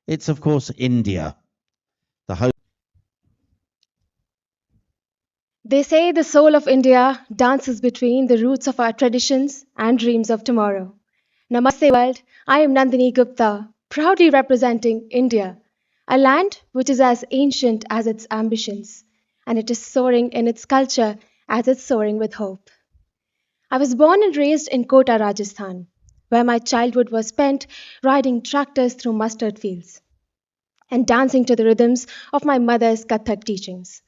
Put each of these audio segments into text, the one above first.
It's, of course, India, the home. They say the soul of India dances between the roots of our traditions and dreams of tomorrow. Namaste world, I am Nandini Gupta, proudly representing India, a land which is as ancient as its ambitions, and it is soaring in its culture as it's soaring with hope. I was born and raised in Kota, Rajasthan, where my childhood was spent riding tractors through mustard fields and dancing to the rhythms of my mother's Kathak teachings.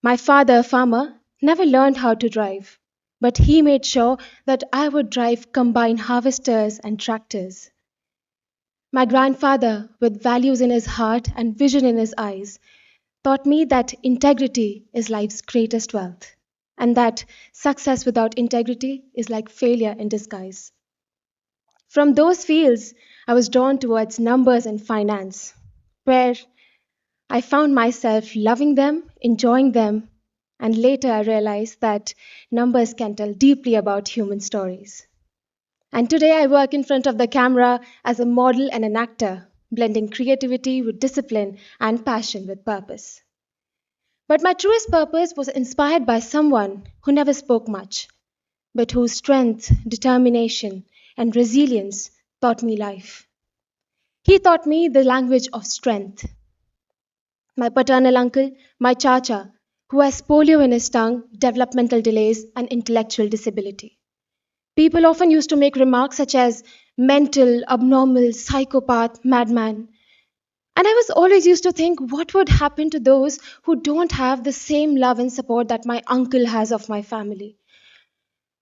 My father, a farmer, never learned how to drive, but he made sure that I would drive combine harvesters and tractors. My grandfather, with values in his heart and vision in his eyes, taught me that integrity is life's greatest wealth, and that success without integrity is like failure in disguise. From those fields, I was drawn towards numbers and finance, where I found myself loving them, enjoying them, and later I realized that numbers can tell deeply about human stories. And today I work in front of the camera as a model and an actor, blending creativity with discipline and passion with purpose. But my truest purpose was inspired by someone who never spoke much, but whose strength, determination, and resilience taught me life. He taught me the language of strength. My paternal uncle, my chacha, who has polio in his tongue, developmental delays, and intellectual disability. People often used to make remarks such as mental, abnormal, psychopath, madman. And I was always used to think what would happen to those who don't have the same love and support that my uncle has of my family.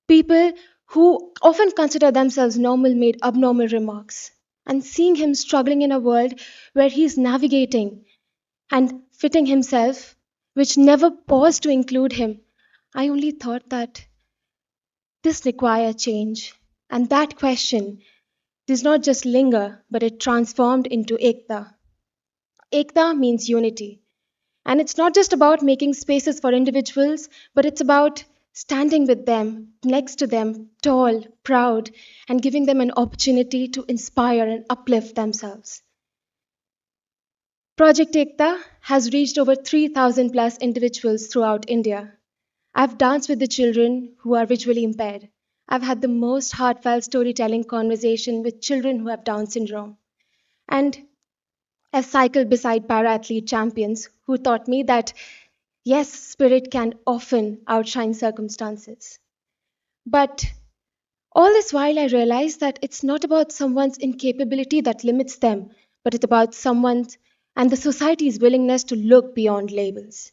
People who often consider themselves normal made abnormal remarks. And seeing him struggling in a world where he's navigating and fitting himself, which never paused to include him, I only thought that this requires change. And that question does not just linger, but it transformed into Ekta. Ekta means unity. And it's not just about making spaces for individuals, but it's about standing with them, next to them, tall, proud, and giving them an opportunity to inspire and uplift themselves. Project Ekta has reached over 3,000 plus individuals throughout India. I've danced with the children who are visually impaired. I've had the most heartfelt storytelling conversation with children who have Down syndrome. And I've cycled beside para athlete champions who taught me that yes, spirit can often outshine circumstances. But all this while, I realized that it's not about someone's incapability that limits them, but it's about someone's and the society's willingness to look beyond labels.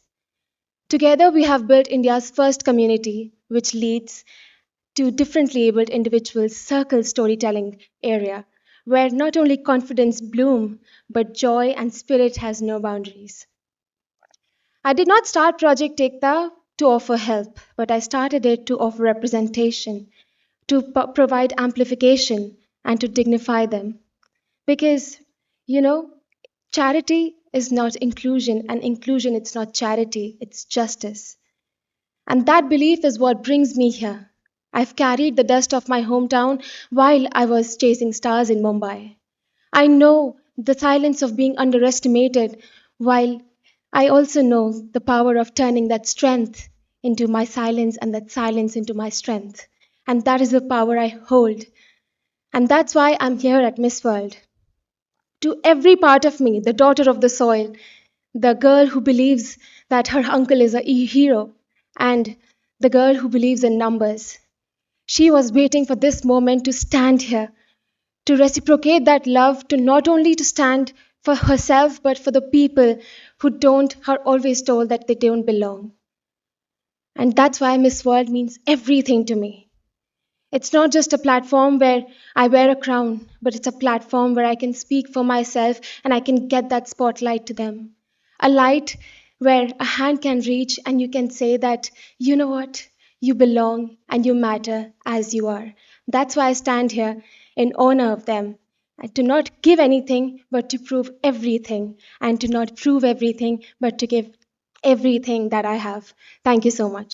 Together, we have built India's first community, which leads to differently abled individuals' circle storytelling area, where not only confidence bloom, but joy and spirit has no boundaries. I did not start Project Ekta to offer help, but I started it to offer representation, to provide amplification, and to dignify them. Because, you know, charity is not inclusion, and inclusion it's not charity, it's justice. And that belief is what brings me here. I've carried the dust of my hometown while I was chasing stars in Mumbai. I know the silence of being underestimated, while I also know the power of turning that strength into my silence and that silence into my strength. And that is the power I hold. And that's why I'm here at Miss World. To every part of me, the daughter of the soil, the girl who believes that her uncle is a hero, and the girl who believes in numbers. She was waiting for this moment to stand here, to reciprocate that love, to not only to stand for herself, but for the people who don't are always told that they don't belong. And that's why Miss World means everything to me. It's not just a platform where I wear a crown, but it's a platform where I can speak for myself and I can get that spotlight to them. A light where a hand can reach and you can say that, you know what, you belong and you matter as you are. That's why I stand here in honor of them. And to not give anything, but to prove everything. And to not prove everything, but to give everything that I have. Thank you so much.